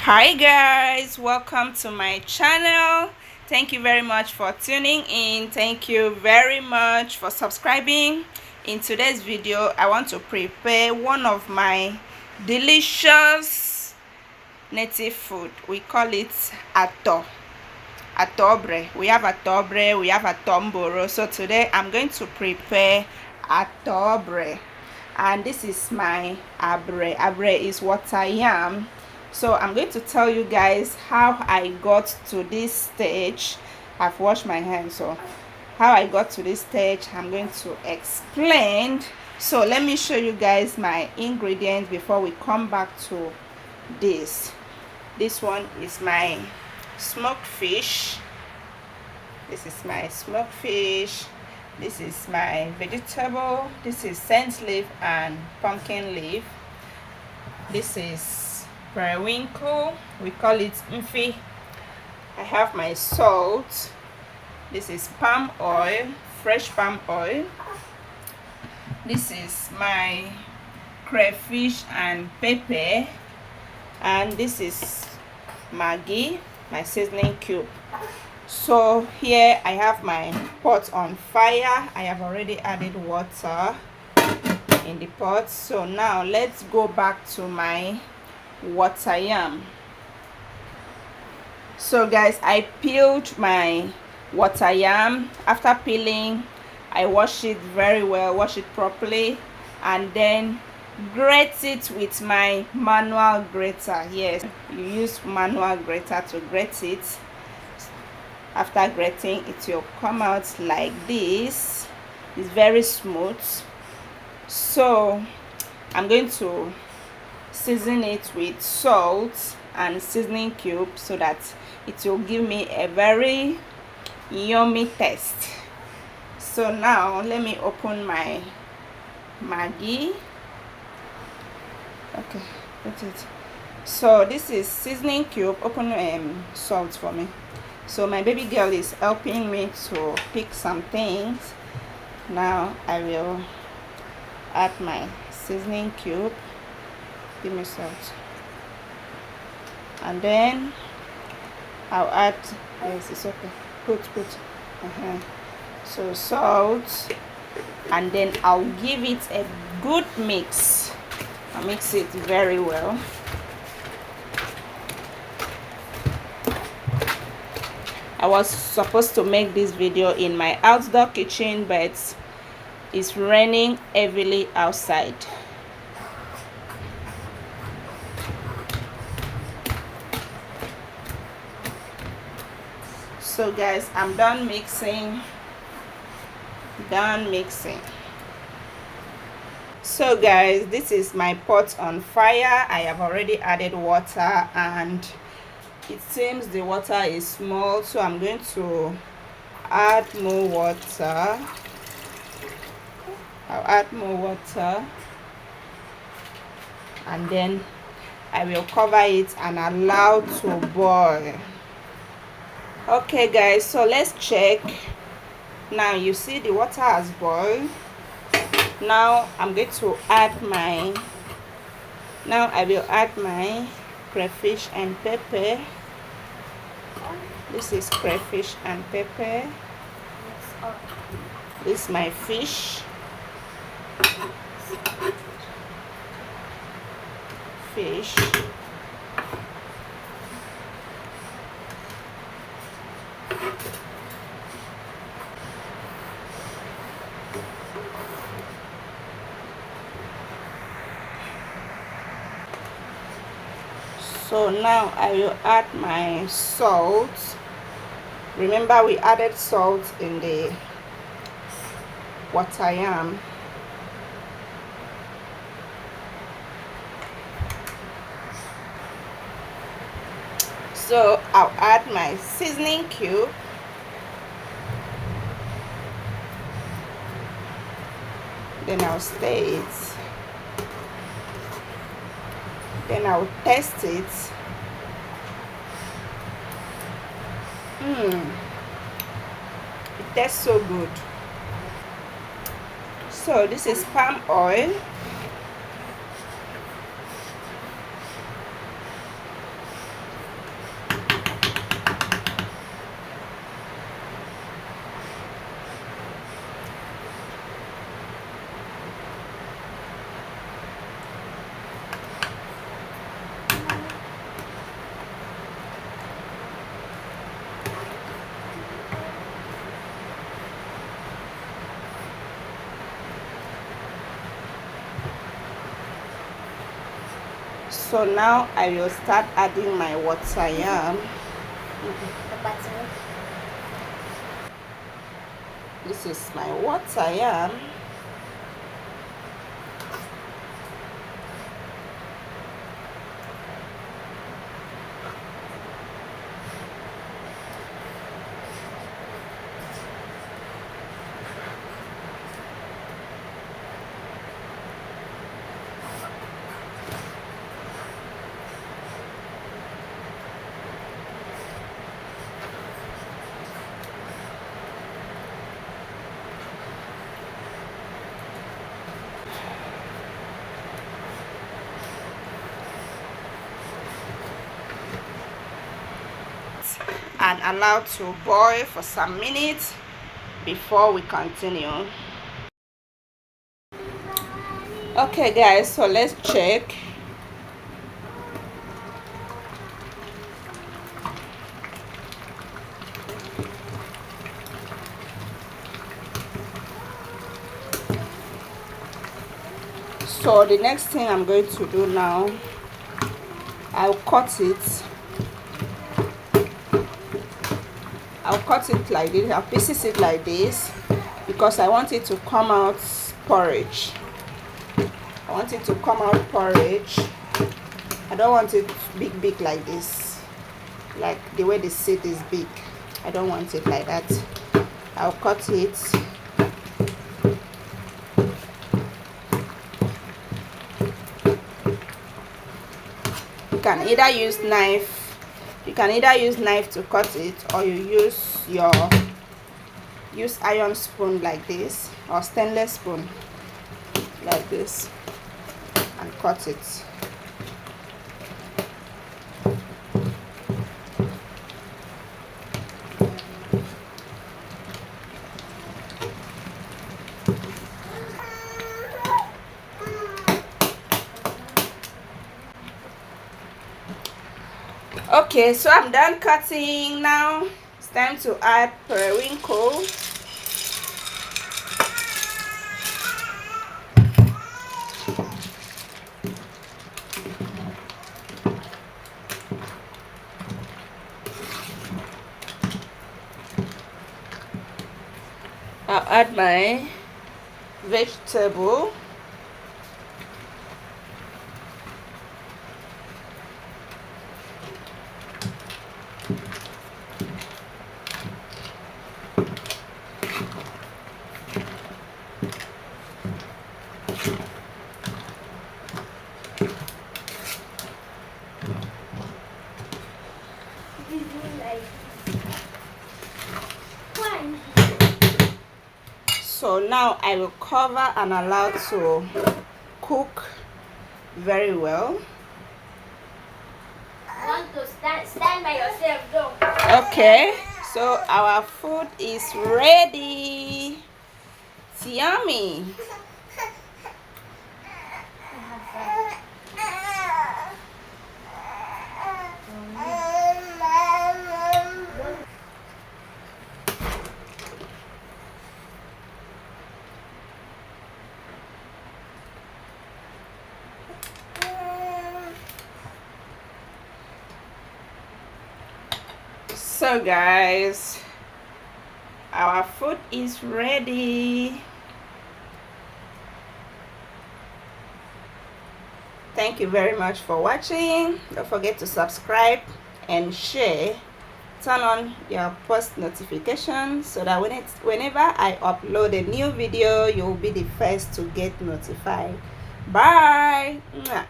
Hi guys, welcome to my channel. Thank you very much for tuning in. Thank you very much for subscribing. In today's video I want to prepare one of my delicious native food. We call it atobre. We have atobre, we have atomboro. So today I'm going to prepare atobre, and this is my abre. Abre is Wateryam. So I'm going to tell you guys how I got to this stage. I've washed my hands, so how I got to this stage I'm going to explain. So let me show you guys my ingredients before we come back to this. This one is my smoked fish. This is my smoked fish. This is my vegetable. This is scent leaf and pumpkin leaf. This is periwinkle. We call it mfi. I have my salt. This is palm oil, fresh palm oil. This is my crayfish and pepper, and this is Maggi, my seasoning cube. So here I have my pot on fire. I have already added water in the pot. So now let's go back to my Wateryam. So guys, I peeled my Wateryam. After peeling, I wash it very well, wash it properly, and then grate it with my manual grater. Yes, you use manual grater to grate it. After grating, it will come out like this. It's very smooth. So I'm going to season it with salt and seasoning cube so that it will give me a very yummy taste. So now let me open my Maggi. Okay, put it. So this is seasoning cube. Open salt for me. So my baby girl is helping me to pick some things. Now I will add my seasoning cube. Give me salt, and then I'll add, yes, it's okay, put so salt, and then I'll give it a good mix. I'll mix it very well. I was supposed to make this video in my outdoor kitchen, but it's raining heavily outside. So guys, I'm done mixing. So guys, this is my pot on fire. I have already added water, and it seems the water is small, so I'm going to add more water. I'll add more water, and then I will cover it and allow to boil. Okay guys, so let's check. Now you see the water has boiled. Now I'm going to add my, now I will add my crayfish and pepper. This is crayfish and pepper. This is my fish. So now I will add my salt. Remember, we added salt in the Wateryam. So I'll add my seasoning cube. Then I'll stir it. Then I'll test it. It tastes so good. So this is palm oil. So now I will start adding my wateryam. This is my wateryam. And allow to boil for some minutes before we continue. Okay guys, so let's check. So the next thing I'm going to do now, I'll cut it like this. I'll pieces it like this because I want it to come out porridge. I want it to come out porridge. I don't want it big like this, like the way the seed is big. I don't want it like that. I'll cut it. You can either use knife. You can either use knife to cut it, or you use iron spoon like this, or stainless spoon like this, and cut it. Okay, so I'm done cutting. Now it's time to add periwinkle. I'll add my vegetable. So now I will cover and allow to cook very well. I want to stand by yourself though. Okay, so our food is ready. It's yummy. So guys, our food is ready. Thank you very much for watching. Don't forget to subscribe and share. Turn on your post notifications so that whenever I upload a new video, you'll be the first to get notified. Bye. Mwah.